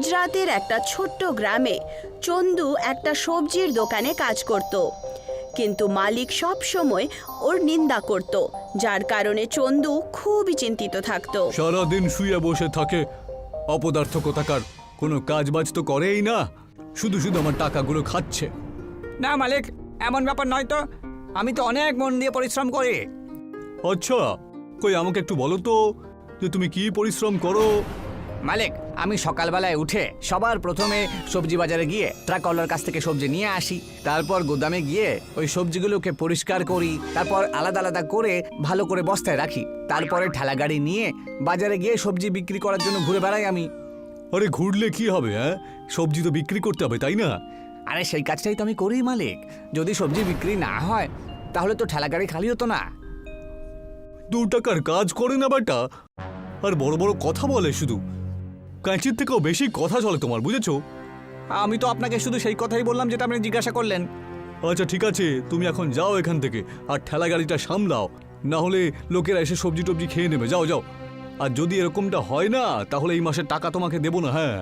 গুজরাতের একটা ছোট্ট গ্রামে চন্দু একটা সবজির দোকানে কাজ করত, কিন্তু মালিক সব সময় ওর নিন্দা করত, যার কারণে চন্দু খুবই চিন্তিত থাকত। সারাদিন শুয়ে বসে থাকে, অপদার্থ কোথাকার, কোনো কাজ বাজ তো করেই না, শুধু শুধু আমার টাকাগুলো খাচ্ছে। না মালিক, এমন ব্যাপার নয় তো, আমি তো অনেক মন দিয়ে পরিশ্রম করি। আচ্ছা, কই আমাকে একটু বলো তো যে তুমি কি পরিশ্রম করো? মালিক, আমি সকালবেলায় উঠে সবার প্রথমে সবজি বাজারে গিয়ে ট্রাকওয়ালার কাছ থেকে সবজি নিয়ে আসি, তারপর গোদামে গিয়ে ওই সবজিগুলোকে পরিষ্কার করি, তারপর আলাদা আলাদা করে ভালো করে বস্তায় রাখি, তারপরে ঠেলা গাড়ি নিয়ে বাজারে গিয়ে সবজি বিক্রি করার জন্য ঘুরে বেড়াই আমি। আরে ঘুরলে কি হবে, হ্যাঁ? সবজি তো বিক্রি করতে হবে, তাই না? আরে সেই কাজটাই তো আমি করি মালিক। যদি সবজি বিক্রি না হয় তাহলে তো ঠেলা গাড়ি খালি হতো না। 2 টাকার কাজ করে না বেটা, আর বড় বড় কথা বলে শুধু। কাঁচির থেকেও বেশি কথা চলে তোমার, বুঝেছো? আমি তো আপনাকে শুধু সেই কথাই বললাম যেটা আপনি জিজ্ঞাসা করলেন। আচ্ছা ঠিক আছে, তুমি এখন যাও এখান থেকে, আর ঠেলা গাড়িটা সামলাও, না হলে লোকেরা এসে সবজি টবজি খেয়ে নেবে। যাও যাও, আর যদি এরকমটা হয় না তাহলে এই মাসের টাকা তোমাকে দেবো না, হ্যাঁ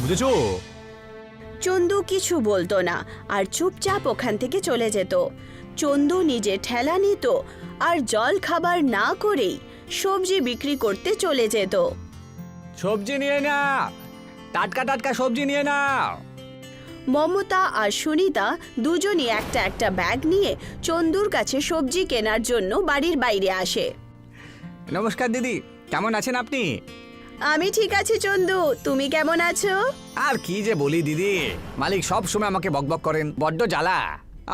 বুঝেছো? চন্দু কিছু বলতো না আর চুপচাপ ওখান থেকে চলে যেত। চন্দু নিজে ঠেলা নিত আর জল খাবার না করেই সবজি বিক্রি করতে চলে যেত। সবজি নিয়ে না, টাটকা টাটকা সবজি নিয়ে না। মমতা আর সুনিতা দুজনই একটা একটা ব্যাগ নিয়ে চন্দুর কাছে সবজি কেনার জন্য বাড়ির বাইরে আসে। নমস্কার দিদি, কেমন আছেন আপনি? আমি ঠিক আছি চন্দু, তুমি কেমন আছো? আর কি যে বলি দিদি, মালিক সব সময় আমাকে বকবক করেন, বড্ড জ্বালা।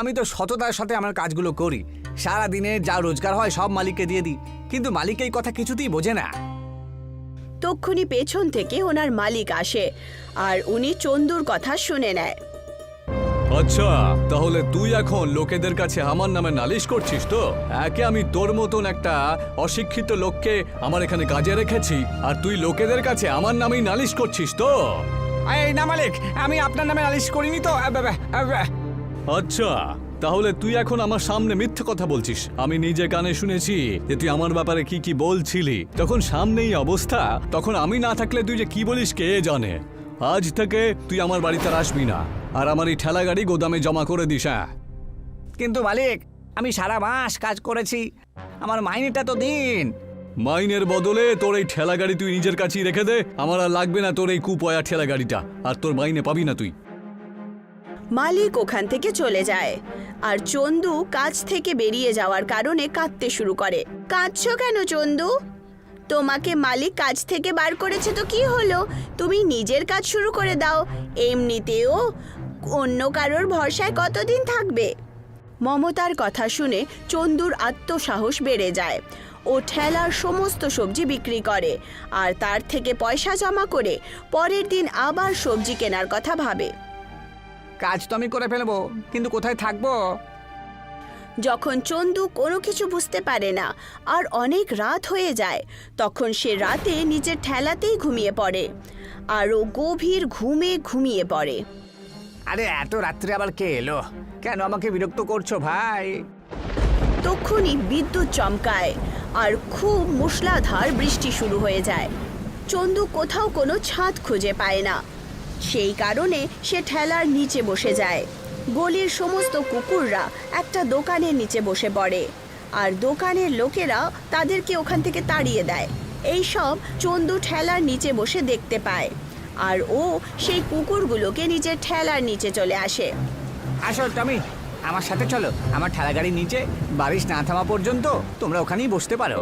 আমি তো সততার সাথে আমার কাজগুলো করি, সারা দিনে যা রোজগার হয় সব মালিককে দিয়ে দিই, কিন্তু মালিক এই কথা কিছুতেই বোঝে না। তক্ষুনি পেছন থেকে ওনার মালিক আসে আর উনি চন্দুর কথা শুনে নেয়। আচ্ছা, তাহলে তুই এখন লোকেদের কাছে আমার নামে নালিশ করছিস তো? একে আমি তোর মতন একটা অশিক্ষিত লোককে আমার এখানে কাজে রেখেছি, আর তুই লোকেদের কাছে আমার নামেই নালিশ করছিস তো? এই না মালিক, আমি আপনার নামে নালিশ করিনি তো। আচ্ছা, তাহলে তুই এখন আমার সামনে মিথ্যে কথা বলছিস। আমি নিজে কানে শুনেছি যে তুই আমার ব্যাপারে কি কি বলছিলি, তখন সামনেই অবস্থা, তখন আমি না থাকলে তুই যে কি বলিস কে জানে। আজ থেকে তুই আমার বাড়িতে আর আসবি না, আর আমার এই ঠেলা গাড়ি গোদামে জমা করে দিস। হ্যাঁ, কিন্তু মালিক, আমি সারা মাস কাজ করেছি, আমার মাইনেটা তো দিন। মাইনের বদলে তোর এই ঠেলা গাড়ি তুই নিজের কাছেই রেখে দে, আমার আর লাগবে না তোর এই কুপয়া ঠেলা গাড়িটা, আর তোর মাইনে পাবি না তুই। মালিক ওখান থেকে চলে যায় আর চন্দু কাজ থেকে বেরিয়ে যাওয়ার কারণে কাঁদতে শুরু করে। কাঁদছো কেন চন্দু? তোমাকে মালিক কাজ থেকে বার করেছে তো কি হলো, তুমি নিজের কাজ শুরু করে দাও, এমনিতেও অন্য কারোর ভরসায় কতদিন থাকবে? মমতার কথা শুনে চন্দুর আত্মসাহস বেড়ে যায়। ও ঠেলার সমস্ত সবজি বিক্রি করে আর তার থেকে পয়সা জমা করে পরের দিন আবার সবজি কেনার কথা ভাবে। কাজ তো আমি করে ফেলবো, কিন্তু কোথায় থাকবো? যখন চন্দু কোনো কিছু বুঝতে পারে না আর অনেক রাত হয়ে যায়, তখন সে রাতে নিজের ঠেলাতেই ঘুমিয়ে পড়ে আর ও গভীর ঘুমে ঘুমিয়ে পড়ে। আরে এত রাত্রে আবার কে এলো? কেন আমাকে বিরক্ত করছো ভাই? তখনই বিদ্যুৎ চমকায় আর খুব মুষলধার বৃষ্টি শুরু হয়ে যায়। চন্দু কোথাও কোনো ছাদ খুঁজে পায় না, সেই কারণে সে ঠেলার নিচে বসে যায়। গলির সমস্ত কুকুররা একটা দোকানের নিচে বসে পড়ে আর দোকানের লোকেরা তাদেরকে ওখান থেকে তাড়িয়ে দেয়। এই সব চন্দু ঠেলার নিচে বসে দেখতে পায় আর ও সেই কুকুরগুলোকে নিজের ঠেলার নিচে চলে আসে। আসো টমি, আমার সাথে চলো, আমার ঠেলা গাড়ির নিচে বারিশ না থামা পর্যন্ত তোমরা ওখানেই বসতে পারো।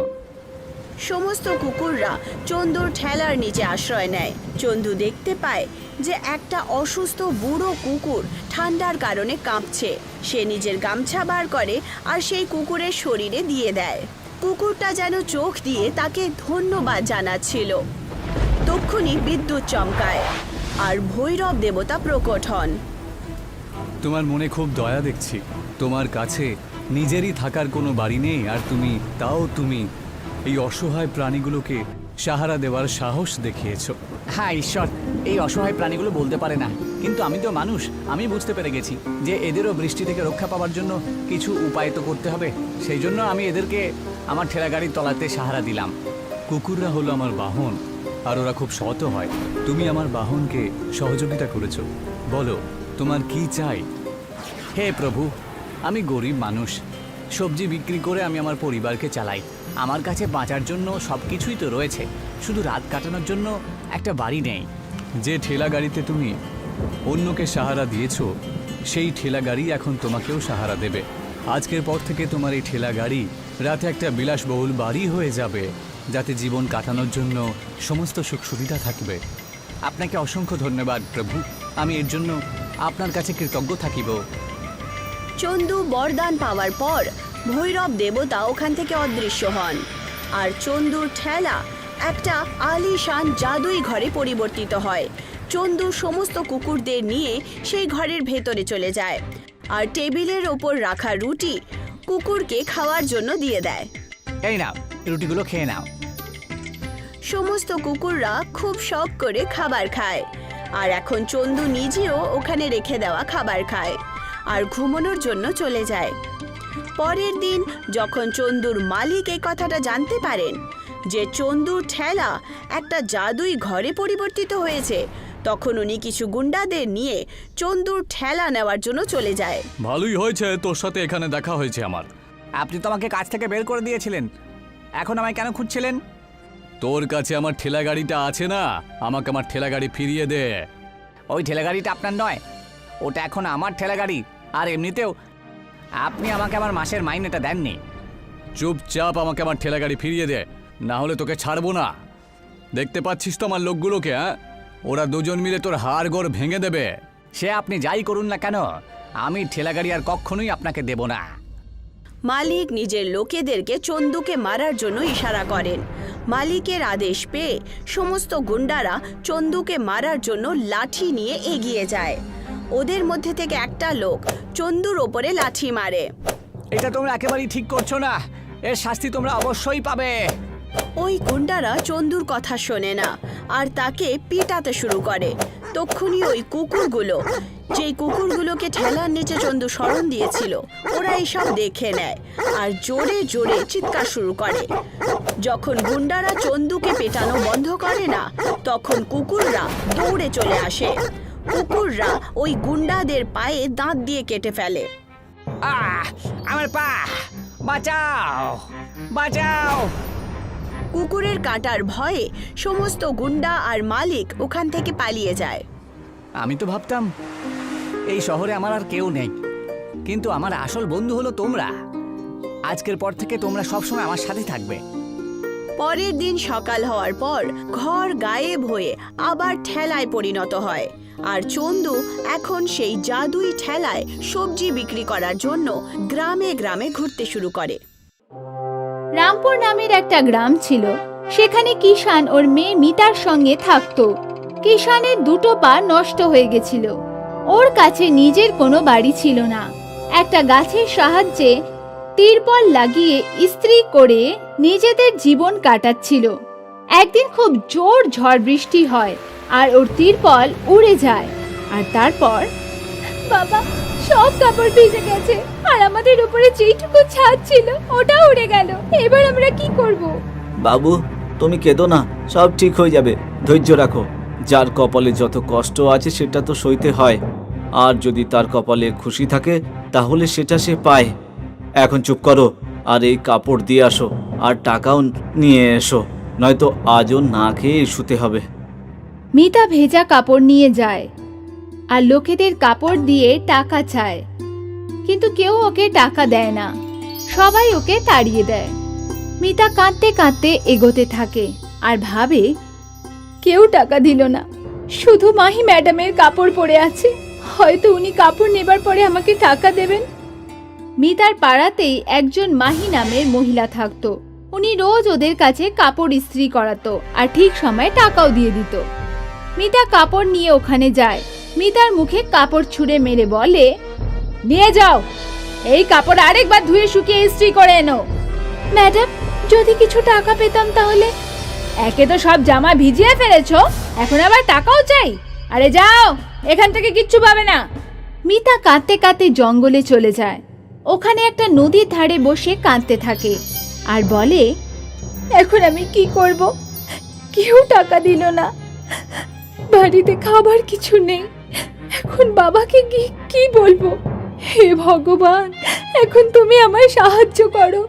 সমস্ত কুকুররা চন্দুর ঠেলার নিচে আশ্রয় নেয়। চন্দু দেখতে পায় যে একটা অসুস্থ বুড়ো কুকুর ঠান্ডার কারণে কাঁপছে। সে নিজের গামছা বার করে আর সেই কুকুরের শরীরে দিয়ে দেয়। কুকুরটা যেন চোখ দিয়ে তাকে ধন্যবাদ জানাচ্ছিল। তক্ষুনি বিদ্যুৎ চমকায় আর ভৈরব দেবতা প্রকট হন। তোমার মনে খুব দয়া দেখছি, তোমার কাছে নিজেরই থাকার কোনো বাড়ি নেই, আর তুমি এই অসহায় প্রাণীগুলোকে সাহারা দেওয়ার সাহস দেখিয়েছো। হ্যাঁ ঈশ্বর, এই অসহায় প্রাণীগুলো বলতে পারে না, কিন্তু আমি তো মানুষ, আমি বুঝতে পেরে গেছি যে এদেরও বৃষ্টি থেকে রক্ষা পাওয়ার জন্য কিছু উপায় তো করতে হবে। সেই জন্য আমি এদেরকে আমার ঠেলা গাড়ির তলাতে সাহারা দিলাম। কুকুররা হলো আমার বাহন, আর ওরা খুব সৎ হয়। তুমি আমার বাহনকে সহযোগিতা করেছো। বলো তোমার কি চাই? হে প্রভু, আমি গরিব মানুষ, সবজি বিক্রি করে আমি আমার পরিবারকে চালাই। আমার কাছে বাঁচার জন্য সব কিছুই তো রয়েছে, শুধু রাত কাটানোর জন্য একটা বাড়ি নেই। যে ঠেলা গাড়িতে তুমি অন্যকে সাহারা দিয়েছো, সেই ঠেলা গাড়ি এখন তোমাকেও সাহারা দেবে। আজকের পর থেকে তোমার এই ঠেলা গাড়ি রাতে একটা বিলাসবহুল বাড়ি হয়ে যাবে, যাতে জীবন কাটানোর জন্য সমস্ত সুখ সুবিধা থাকবে। আপনাকে অসংখ্য ধন্যবাদ প্রভু, আমি এর জন্য আপনার কাছে কৃতজ্ঞ থাকিব। চন্দু বরদান পাওয়ার পর ভৈরব দেবতা ওখান থেকে অদৃশ্য হন, আর চন্দুর ঠেলা একটা আলিশান জাদুই ঘরে পরিবর্তিত হয়। চন্দু সমস্ত কুকুরদের নিয়ে সেই ঘরের ভেতরে চলে যায়, আর টেবিলের ওপর রাখা রুটি কুকুরকে খাওয়ার জন্য দিয়ে দেয়। এই নাও, রুটিগুলো খেয়ে নাও। সমস্ত কুকুররা খুব শখ করে খাবার খায়, আর এখন চন্দু নিজেও ওখানে রেখে দেওয়া খাবার খায় আর ঘুমানোর জন্য চলে যায়। পরের দিন যখন চন্দুর মালিক এই কথাটা জানতে পারেন যে চন্দুর ঠেলা একটা জাদুই ঘরে পরিবর্তিত হয়েছে, তখন উনি কিছু গুন্ডাদের নিয়ে চন্দুর ঠেলা নেওয়ার জন্য চলে যায়। ভালোই হয়েছে তোর সাথে এখানে দেখা হয়েছে আমার। আপনি তো আমাকে কাজ থেকে বের করে দিয়েছিলেন, এখন আমায় কেন খুঁজছিলেন? তোর কাছে আমার ঠেলা গাড়িটা আছে না, আমাকে আমার ঠেলা গাড়ি ফিরিয়ে দে। ওই ঠেলাগাড়িটা আপনার নয়, ওটা এখন আমার ঠেলাগাড়ি। আর এমনিতেও আপনি আমাকে আমার মাসের মাইনেটা দেননি। চুপচাপ আমাকে আমার ঠেলা গাড়ি ফিরিয়ে দে, না হলে তোকে ছাড়বো না। দেখতে পাচ্ছিস তো আমার লোকগুলোকে? হ্যাঁ, ওরা দুজন মিলে তোর হাড়গোড় ভেঙে দেবে। সে আপনি যাই করুন না কেন, আমি ঠেলাগাড়ি আর কখনোই আপনাকে দেব না। মালিক নিজের লোকেদেরকে চন্দুকে মারার জন্য ইশারা করেন। মালিকের আদেশ পেয়ে সমস্ত গুন্ডারা চন্দুকে মারার জন্য লাঠি নিয়ে এগিয়ে যায়। ওদের মধ্যে থেকে একটা লোক চন্দুর ওপরে লাঠি মারে। এটা তোমরা একেবারেই ঠিক করছো না, এর শাস্তি তোমরা অবশ্যই পাবে। ওই গুন্ডারা চন্দুর কথা শোনে না আর তাকে পিটাতে শুরু করে। তক্ষুনি ওই কুকুরগুলো, যেই কুকুরগুলোকে ঠেলার নিচে চন্দু শরণ দিয়েছিল, ওরা এইসব দেখে নেয় আর জোরে জোরে চিৎকার শুরু করে। যখন গুন্ডারা চন্দুকে পেটানো বন্ধ করে না, তখন কুকুররা দৌড়ে চলে আসে। কুকুররা ওই গুন্ডাদের পায়ে দাঁত দিয়ে কেটে ফেলে। আমার পা, বাঁচাও বাঁচাও! কুকুরের কাটার ভয়ে সমস্ত গুন্ডা আর মালিক ওখান থেকে পালিয়ে যায়। আমি তো ভাবতাম এই শহরে আমার আর কেউ নেই, কিন্তু আমার আসল বন্ধু হলো তোমরা। আজকের পর থেকে তোমরা সবসময় আমার সাথে থাকবে। পরের দিন সকাল হওয়ার পর ঘর গায়েব হয়ে আবার ঠেলায় পরিণত হয়, আর চন্দু এখন সেই জাদুই ঠেলায় সবজি বিক্রি করার জন্য গ্রামে গ্রামে ঘুরতে শুরু করে। রামপুর নামের একটা গ্রাম ছিল। সেখানে কিষান ওর মেয়ে মিতার সঙ্গে থাকতো। কিষানের দুটো পা নষ্ট হয়ে গেছিল। ওর কাছে নিজের কোনো বাড়ি ছিল না। একটা গাছের সাহায্যে তিরপল লাগিয়ে ইস্ত্রি করে নিজেদের জীবন কাটাচ্ছিল। একদিন খুব জোর ঝড় বৃষ্টি হয় আর ওর তিরপল উড়ে যায়। আর তারপর বাবা, সব কাপড় ভিজে গেছে আর আমাদের উপরে যেটুকু ছাদ ছিল ওটা উড়ে গেল। এবার আমরা কি করব? বাবু, তুমি কেঁদো না, সব ঠিক হয়ে যাবে। ধৈর্য রাখো। যার কপালে যত কষ্ট আছে সেটা তো সইতে হয়, আর যদি তার কপালে খুশি থাকে তাহলে সেটা সে পায়। এখন চুপ করো আর এই কাপড় দিয়ে আসো আর টাকাও নিয়ে এসো, নয়তো আজও না খেয়ে শুতে হবে। মিতা ভেজা কাপড় নিয়ে যায় আর লোকেদের কাপড় দিয়ে টাকা চায়, কিন্তু কেউ ওকে টাকা দেয় না। সবাই ওকে তাড়িয়ে দেয়। মিতা কাঁদতে কাঁদতে এগোতে থাকে আর ভাবে, কেউ টাকা দিল না, শুধু মাহি ম্যাডামের কাপড় পরে আছে, হয়তো উনি কাপড় নেবার পরে আমাকে টাকা দেবেন। মিতার পাড়াতেই একজন মাহি নামের মহিলা থাকতো। উনি রোজ ওদের কাছে কাপড় ইস্ত্রি করাতো আর ঠিক সময়ে টাকাও দিয়ে দিত। মিতা কাপড় নিয়ে ওখানে যায়। মিতার মুখে কাপড় ছুঁড়ে মেরে বলে, নিয়ে যাও, এই কাপড় আরেকবার ধুয়ে শুকিয়ে ইস্ত্রি করে এনো। ম্যাডাম, যদি কিছু টাকা পেতাম তাহলে। একে তো সব জামা ভিজিয়ে ফেলেছো, এখন আবার টাকাও চাই? আরে যাও, এখান থেকে কিচ্ছু পাবে না। মিতা কাঁদতে কাঁদতে জঙ্গলে চলে যায়। ওখানে একটা নদীর ধারে বসে কাঁদতে থাকে আর বলে, এখন আমি কি করব? কেউ টাকা দিল না, বাড়িতে খাবার কিছু নেই। এখন বাবাকে কি বলবো? হে ভগবান, এখন তুমি আমায় সাহায্য করো।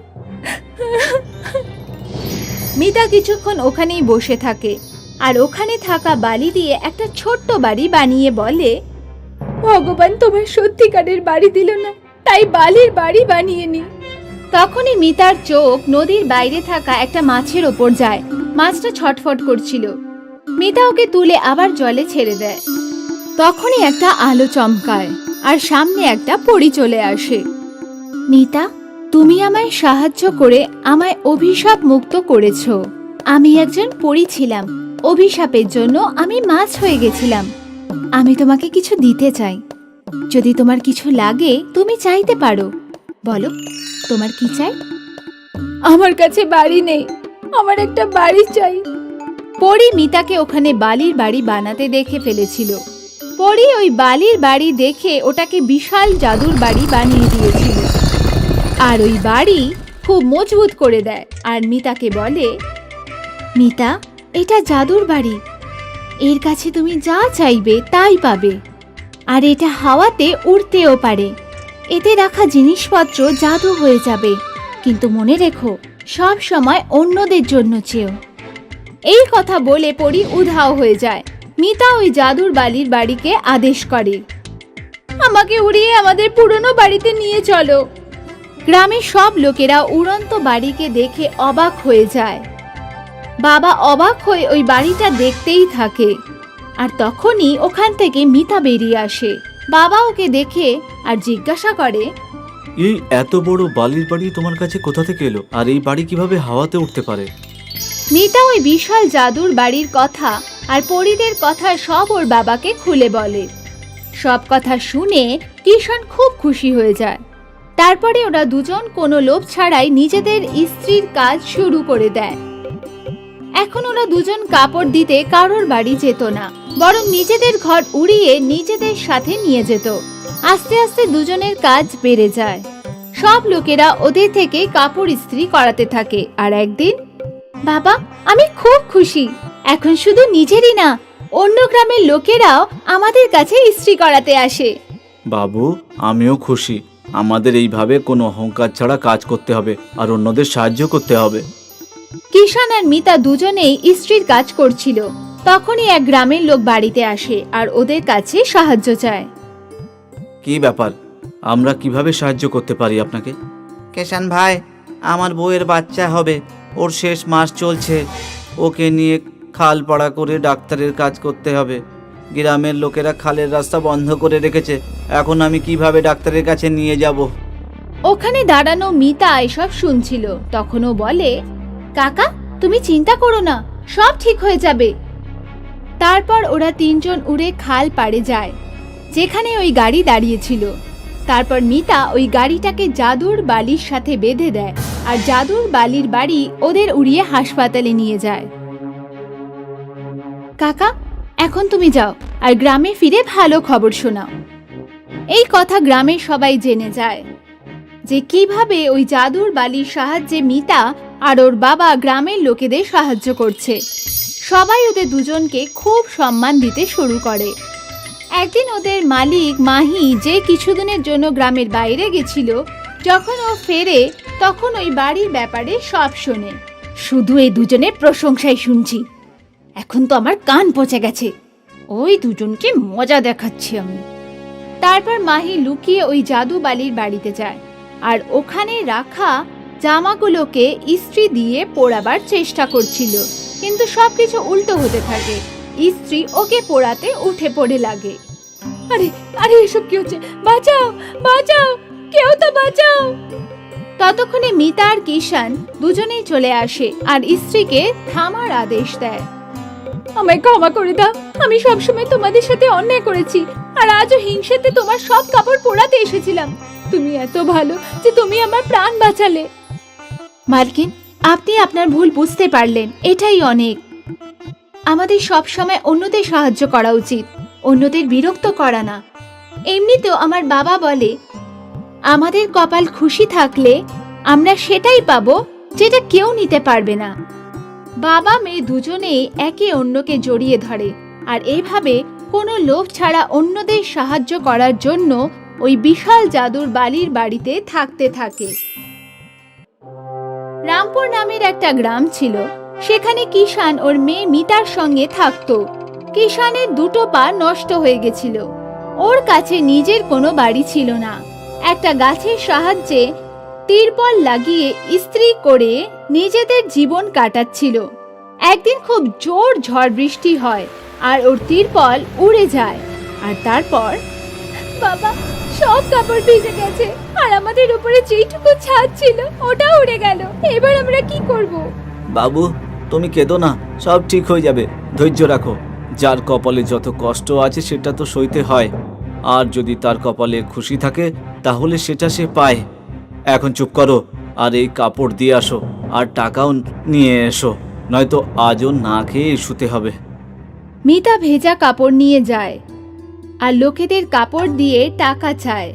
মিতা কিছুক্ষণ ওখানেই বসে থাকে আর ওখানে থাকা বালি দিয়ে একটা ছোট্ট বাড়ি বানিয়ে বলে, ভগবান তোমার সত্যিকারের বাড়ি দিল না, তাই বালির বাড়ি বানিয়ে নি। তখনই মিতার চোখ নদীর বাইরে থাকা একটা মাছের ওপর যায়। মাছটা ছটফট করছিল। মিতা ওকে তুলে আবার জলে ছেড়ে দেয়। তখনই একটা আলো চমকায় আর সামনে একটা পরী চলে আসে। মিতা, তুমি আমায় সাহায্য করে আমায় অভিশাপ মুক্ত করেছো। আমি একজন পরী ছিলাম, অভিশাপের জন্য আমি মাছ হয়ে গেছিলাম। আমি তোমাকে কিছু দিতে চাই। যদি তোমার কিছু লাগে তুমি চাইতে পারো। বলো, তোমার কি চাই? আমার কাছে বাড়ি নেই, আমার একটা বাড়ি চাই। পরী মিতাকে ওখানে বালির বাড়ি বানাতে দেখে ফেলেছিল। পরী ওই বালির বাড়ি দেখে ওটাকে বিশাল জাদুর বাড়ি বানিয়ে দিয়েছিল। আর ওই বাড়ি খুব মজবুত করে দেয় আর মিতাকে বলে, মিতা, এটা জাদুর বাড়ি, এর কাছে তুমি যা চাইবে তাই পাবে। আর এটা হাওয়াতে উড়তেও পারে। এতে রাখা জিনিসপত্র জাদু হয়ে যাবে, কিন্তু মনে রেখো সব সময় অন্যদের জন্য চেও। এই কথা বলে পরী উধাও হয়ে যায়। মিতা ওই জাদুর বালির বাড়িকে আদেশ করে, আমাকে উড়িয়ে আমাদের পুরনো বাড়িতে নিয়ে চলো। গ্রামের সব লোকেরা উড়ন্ত বাড়িকে দেখে অবাক হয়ে যায়। বাবা অবাক হয়ে ওই বাড়িটা দেখতেই থাকে। আর তখনই ওখান থেকে মিতা বেরিয়ে আসে। বাবা ওকে দেখে আর জিজ্ঞাসা করে, এই এত বড় বালির বাড়ি তোমার কাছে কোথা থেকে এলো? আর এই বাড়ি কিভাবে হাওয়াতে উঠতে পারে? মিতা ওই বিশাল জাদুর বাড়ির কথা আর পরীদের কথা সব ওর বাবাকে খুলে বলে। সব কথা শুনে কিষাণ খুব খুশি হয়ে যায়। তারপরে ওরা দুজন কোনো লোভ ছাড়াই নিজেদের স্ত্রীর কাজ শুরু করে দেয়। এখন ওরা দুজন কাপড় দিতে কারোর বাড়ি যেত না, বরং নিজেদের ঘর উড়িয়ে নিজেদের সাথে নিয়ে যেত। আস্তে আস্তে দুজনের কাজ বেড়ে যায়। সব লোকেরা ওদের থেকে কাপড় ইস্ত্রি করাতে থাকে। আর একদিন, বাবা, আমি খুব খুশি। এখন শুধু নিজেরই না, অন্য গ্রামের লোকেরাও আমাদের কাছে ইস্ত্রি করাতে আসে। বাবু, আমিও খুশি। আমাদের এইভাবে কোনো অহংকার ছাড়া কাজ করতে হবে আর অন্যদের সাহায্য করতে হবে। কিষাণ আর মিতা দুজনেই ইস্ত্রির কাজ করছিল। তখনই এক গ্রামের লোক বাড়িতে আসে আর ওদের কাছে সাহায্য চায়। কি ব্যাপার? আমরা কিভাবে সাহায্য করতে পারি আপনাকে? কিষাণ ভাই, আমার বউয়ের বাচ্চা হবে, ওর শেষ মাস চলছে। ওকে নিয়ে খাল পাড়া করে ডাক্তারের কাজ করতে হবে। গ্রামের লোকেরা খালের রাস্তা বন্ধ করে রেখেছে। এখন আমি কিভাবে ডাক্তারের কাছে নিয়ে যাব? ওখানে দাঁড়ানো মিতা এসব শুনছিল। তখনও বলে, কাকা, তুমি চিন্তা করো না, সব ঠিক হয়ে যাবে। তারপর ওরা তিনজন উড়ে খাল পাড়ে যায়, যেখানে ওই গাড়ি দাঁড়িয়েছিল। তারপর মিতা ওই গাড়িটাকে জাদুর বালির সাথে বেঁধে দেয় আর জাদুর বালির বাড়ি ওদের উড়িয়ে হাসপাতালে নিয়ে যায়। কাকা, এখন তুমি যাও আর গ্রামে ফিরে ভালো খবর শোনাও। এই কথা গ্রামের সবাই জেনে যায় যে কিভাবে ওই জাদুর বালির সাহায্যে মিতা আর ওর বাবা গ্রামের লোকেদের সাহায্য করছে। সবাই ওদের দুজনকে খুব সম্মান দিতে শুরু করে। একদিন ওদের মালিক মাহি, যে কিছুদিনের জন্য গ্রামের বাইরে গেছিল, যখন ও ফেরে তখন ওই বাড়ির ব্যাপারে সব শোনে। শুধু এই দুজনের প্রশংসাই শুনছি। এখন তো আমার কান পচে গেছে। ওই দুজনকে মজা দেখাচ্ছি আমি। তারপর মাহি লুকিয়ে ওই জাদু বালির বাড়িতে যায় আর ওখানে রাখা জামাগুলোকে ইস্ত্রি দিয়ে পোড়াবার চেষ্টা করছিল, কিন্তু সবকিছু উল্টো হতে থাকে। স্ত্রী ওকে পোড়াতে উঠে পড়ে লাগে। আরে আরে, এসব কি হচ্ছে? বাঁচাও বাঁচাও, কেউ তো বাঁচাও। ততক্ষণে মিতা আর কিষাণ দুজনেই চলে আসে আর স্ত্রীকে থামার আদেশ দেয়। আমায় ক্ষমা করে দাও, আমি সবসময় তোমাদের সাথে অন্যায় করেছি আর আজও হিংসেতে তোমার সব কাপড় পোড়াতে এসেছিলাম। তুমি এত ভালো যে তুমি আমার প্রাণ বাঁচালে। মালকিন, আপনি আপনার ভুল বুঝতে পারলেন, এটাই অনেক। আমাদের সব সময় অন্যদের সাহায্য করা উচিত, অন্যদের বিরক্ত করা না। এমনিতেও আমার বাবা বলে, আমাদের কপাল খুশি থাকলে আমরা সেটাই পাবো যেটা কেউ নিতে পারবে না। বাবা মেয়ে দুজনেই একে অন্যকে জড়িয়ে ধরে আর এইভাবে কোনো লোভ ছাড়া অন্যদের সাহায্য করার জন্য ওই বিশাল জাদুর বালির বাড়িতে থাকতে থাকে। রামপুর নামের একটা গ্রাম ছিল। সেখানে কিষান ওর মেয়ে মিতার সঙ্গে থাকতো। কিষানের দুটো পা নষ্ট হয়ে গেছিল। ওর কাছে নিজের কোনো বাড়ি ছিল না। একটা গাছের সাহায্যে তিরপল লাগিয়ে ইস্ত্রি করে নিজেদের জীবন কাটাচ্ছিল। একদিন খুব জোর ঝড় বৃষ্টি হয় আর ওর তিরপল উড়ে যায়। আর তারপর বাবা, সব কাপড় ভিজে গেছে আর আমাদের উপরে যেটুকু ছাদ ছিল ওটা উড়ে গেল। এবার আমরা কি করব? বাবু, তুমি কেঁদো না, সব ঠিক হয়ে যাবে, ধৈর্য রাখো। যার কপালে যত কষ্ট আছে সেটা তো সইতে হয়, আর যদি তার কপালে খুশি থাকে তাহলে সেটা সে পায়। এখন চুপ করো আর এই কাপড় দিয়ে আসো আর টাকাও নিয়ে এসো, নয়তো আজও না খেয়ে শুতে হবে। মিতা ভেজা কাপড় নিয়ে যায় আর লোকেদের কাপড় দিয়ে টাকা চায়,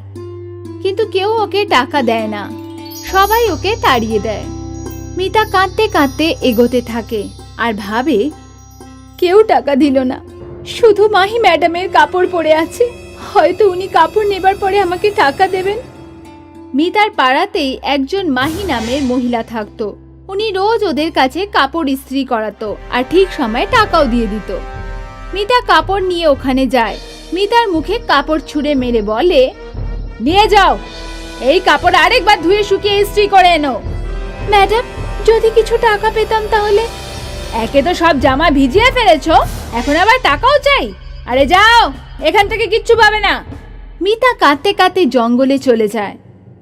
কিন্তু কেউ ওকে টাকা দেয় না। সবাই ওকে তাড়িয়ে দেয়। মিতা কাঁদতে কাঁদতে এগোতে থাকে আর ভাবে, কেউ টাকা দিল না, শুধু মাহি ম্যাডামের কাপড় পরে আছে, হয়তো উনি কাপড় নেবার পরে আমাকে টাকা দেবেন। মিতার পাড়াতেই একজন মাহি নামের মহিলা থাকতো। উনি রোজ ওদের কাছে কাপড় ইস্ত্রি করাতো আর ঠিক সময়ে টাকাও দিয়ে দিত। মিতা কাপড় নিয়ে ওখানে যায়। মিতার মুখে কাপড় ছুঁড়ে মেরে বলে, নিয়ে যাও, এই কাপড় আরেকবার ধুয়ে শুকিয়ে ইস্ত্রি করে এনো। ম্যাডাম, যদি কিছু টাকা পেতাম তাহলে। একে তো সব জামা ভিজিয়ে ফেলেছো, এখন আবার টাকাও চাই? আরে যাও, এখান থেকে কিচ্ছু পাবে না। মিতা কাঁদতে কাঁদতে জঙ্গলে চলে যায়।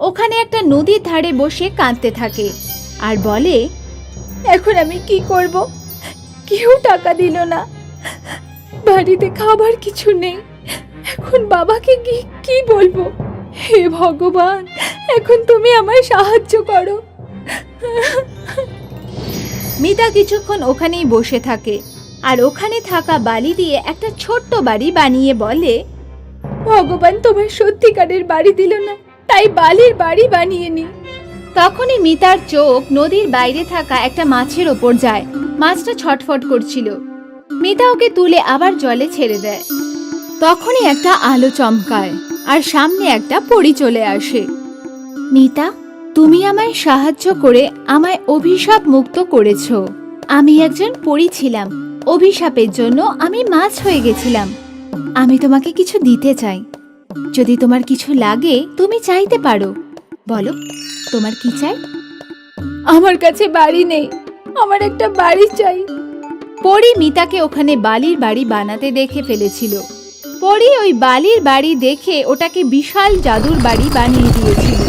ওখানে একটা নদীর ধারে বসে কাঁদতে থাকে আর বলে, এখন আমি কি করব? কেউ টাকা দিল না, বাড়িতে খাবার কিছু নেই, এখন বাবাকে কি বলবো? হে ভগবান, এখন তুমি আমায় সাহায্য করো। মিতা কিছুক্ষণ ওখানেই বসে থাকে আর ওখানে থাকা বালি দিয়ে একটা ছোট্ট বাড়ি বানিয়ে বলে, ভগবান তোমার সত্যিকারের বাড়ি দিল না, তাই বালির বাড়ি বানিয়ে নি। তখনই মিতার চোখ নদীর বাইরে থাকা একটা মাছের ওপর যায়। মাছটা ছটফট করছিল। মিতা ওকে তুলে আবার জলে ছেড়ে দেয়। তখনই একটা আলো চমকায় আর সামনে একটা পরী চলে আসে। মিতা, তুমি আমায় সাহায্য করে আমায় অভিশাপ মুক্ত করেছো। আমি একজন পরী ছিলাম, অভিশাপের জন্য আমি মাছ হয়ে গেছিলাম। আমি তোমাকে কিছু দিতে চাই, যদি তোমার কিছু লাগে তুমি চাইতে পারো। বলো, তোমার কি চাই? আমার কাছে বাড়ি নেই, আমার একটা বাড়ি চাই। পরী মিতাকে ওখানে বালির বাড়ি বানাতে দেখে ফেলেছিল। পরী ওই বালির বাড়ি দেখে ওটাকে বিশাল জাদুর বাড়ি বানিয়ে দিয়েছিল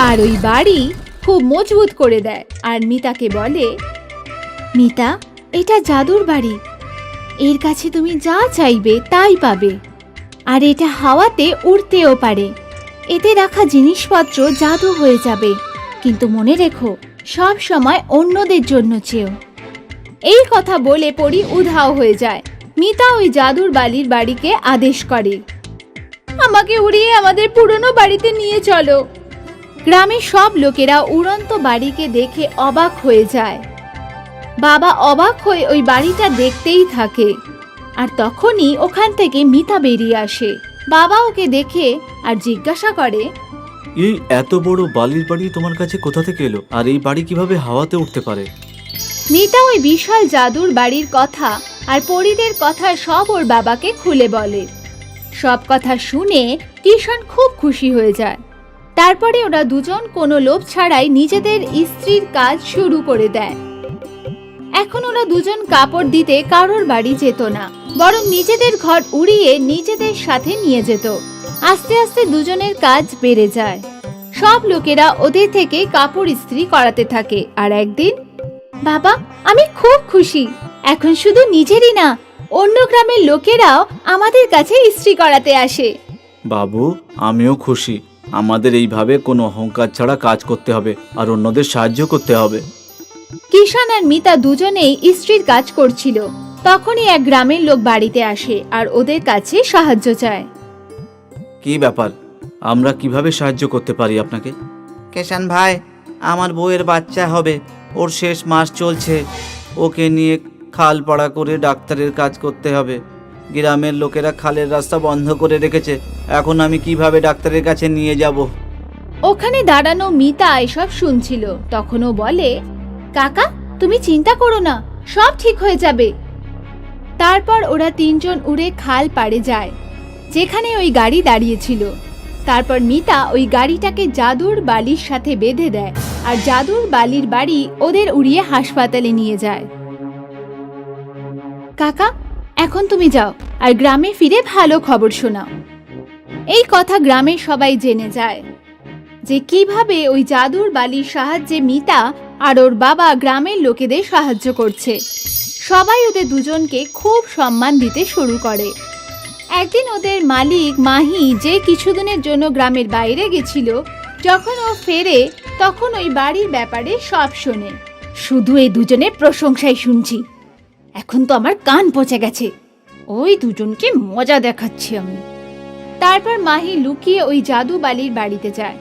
আর ওই বাড়ি খুব মজবুত করে দেয় আর মিতাকে বলে, মিতা, এটা জাদুর বাড়ি, এর কাছে তুমি যা চাইবে তাই পাবে, আর এটা হাওয়াতে উড়তেও পারে। এতে রাখা জিনিসপত্র জাদু হয়ে যাবে, কিন্তু মনে রেখো, সব সময় অন্যদের জন্য চেও। এই কথা বলে পরী উধাও হয়ে যায়। মিতা ওই জাদুর বালির বাড়িকে আদেশ করে, আমাকে উড়িয়ে আমাদের পুরনো বাড়িতে নিয়ে চলো। গ্রামের সব লোকেরা উড়ন্ত বাড়িকে দেখে অবাক হয়ে যায়। বাবা অবাক হয়ে ওই বাড়িটা দেখতেই থাকে আর তখনই ওখান থেকে মিতা বেরিয়ে আসে। বাবা ওকে দেখে আর জিজ্ঞাসা করে, এই এত বড় বালির বাড়ি তোমার কাছে কোথা থেকে এলো, আর এই বাড়ি কিভাবে হাওয়াতে উঠতে পারে? মিতা ওই বিশাল জাদুর বাড়ির কথা আর পরীদের কথা সব ওর বাবাকে খুলে বলে। সব কথা শুনে কিষান খুব খুশি হয়ে যায়। তারপরে ওরা দুজন কোনো লোভ ছাড়াই নিজেদের ইস্ত্রির কাজ শুরু করে দেয়। এখন ওরা দুজন কাপড় দিতে কারোর বাড়ি যেত না, বরং নিজেদের ঘর উড়িয়ে নিজেদের সাথে নিয়ে যেত। আস্তে আস্তে দুজনের কাজ বেড়ে যায়। সব লোকেরা ওদের থেকে কাপড় ইস্ত্রি করাতে থাকে। আর একদিন, বাবা, আমি খুব খুশি, এখন শুধু নিজেরই না, অন্য গ্রামের লোকেরাও আমাদের কাছে ইস্ত্রি করাতে আসে। বাবু, আমিও খুশি। আমাদের এইভাবে কোনো অহংকার ছাড়া কাজ করতে হবে আর অন্যদের সাহায্য করতে হবে। কিষান আর মিতা দুজনেই ইস্ত্রির কাজ করছিল। তখনই এক গ্রামের লোক বাড়িতে আসে আর ওদের কাছে সাহায্য চায়। কি ব্যাপার, আমরা কিভাবে সাহায্য করতে পারি আপনাকে? কিষান ভাই, আমার বউয়ের বাচ্চা হবে, ওর শেষ মাস চলছে, ওকে নিয়ে খাল পাড়া করে ডাক্তারের কাজ করতে হবে। গ্রামের লোকেরা খালের রাস্তা বন্ধ করে রেখেছে, এখন আমি কিভাবে ডাক্তারের কাছে নিয়ে যাব? ওখানে দাঁড়ানো মিতা এসব শুনছিল। তখনও বলে, কাকা তুমি চিন্তা করো না, সব ঠিক হয়ে যাবে। তারপর ওরা তিনজন উড়ে খাল পাড়ে যায় যেখানে ওই গাড়ি দাঁড়িয়েছিল। তারপর মিতা ওই গাড়িটাকে জাদুর বালির সাথে বেঁধে দেয় আর জাদুর বালির বাড়ি ওদের উড়িয়ে হাসপাতালে নিয়ে যায়। কাকা এখন তুমি যাও আর গ্রামে ফিরে ভালো খবর শোনাও। এই কথা গ্রামের সবাই জেনে যায় যে কিভাবে ওই জাদুর বালির সাহায্যে মিতা আর ওর বাবা গ্রামের লোকেদের সাহায্য করছে। সবাই ওদের দুজনকে খুব সম্মান দিতে শুরু করে। একদিন ওদের মালিক মাহি যে কিছুদিনের জন্য গ্রামের বাইরে গেছিল, যখন ও ফেরে তখন ওই বাড়ির ব্যাপারে সব শোনে। শুধু এই দুজনের প্রশংসাই শুনছি, এখন তো আমার কান পচে গেছে। ওই দুজনকে মজা দেখাচ্ছি আমি। তারপর মাহি লুকিয়ে ওই জাদু বালির বাড়িতে যায়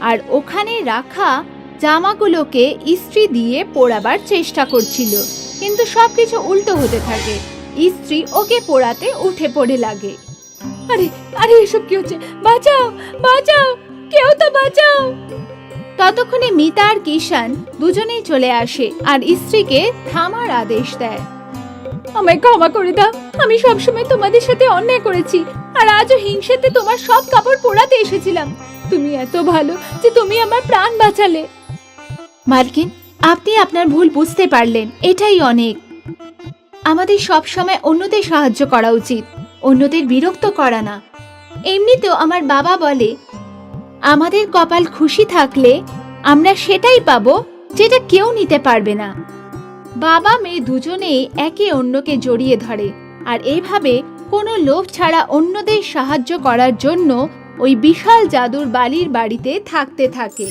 আর ওখানে রাখা জামাগুলোকে ইস্ত্রি দিয়ে পোড়াবার চেষ্টা করছিল, কিন্তু সবকিছু উল্টো হতে থাকে। ইস্ত্রি ওকে পোড়াতে উঠে পড়ে লাগে। আরে আরে এসব কি হচ্ছে? বাঁচাও বাঁচাও, কেউ তো বাঁচাও। ততক্ষণে মিতা আর কিষান দুজনেই চলে আসে আর স্ত্রীকে থামার আদেশ দেয়। আমায় ক্ষমা করে দাও, আমি সবসময় তোমাদের সাথে অন্যায় করেছি আর আজও হিংসাতে তোমার সব কাপড় পোড়াতে এসেছিলাম। তুমি এত ভালো যে তুমি আমার প্রাণ বাঁচালে। মালকিন, আপনি আপনার ভুল বুঝতে পারলেন, এটাই অনেক। আমাদের সব সময় অন্যদের সাহায্য করা উচিত, অন্যদের বিরক্ত করা না। এমনিতেও আমার বাবা বলে, আমাদের কপাল খুশি থাকলে আমরা সেটাই পাবো যেটা কেউ নিতে পারবে না। বাবা মেয়ে দুজনেই একে অন্যকে জড়িয়ে ধরে আর এইভাবে কোনো লোভ ছাড়া অন্যদের সাহায্য করার জন্য ওই বিশাল জাদুর বালির বাড়িতে থাকতে থাকে।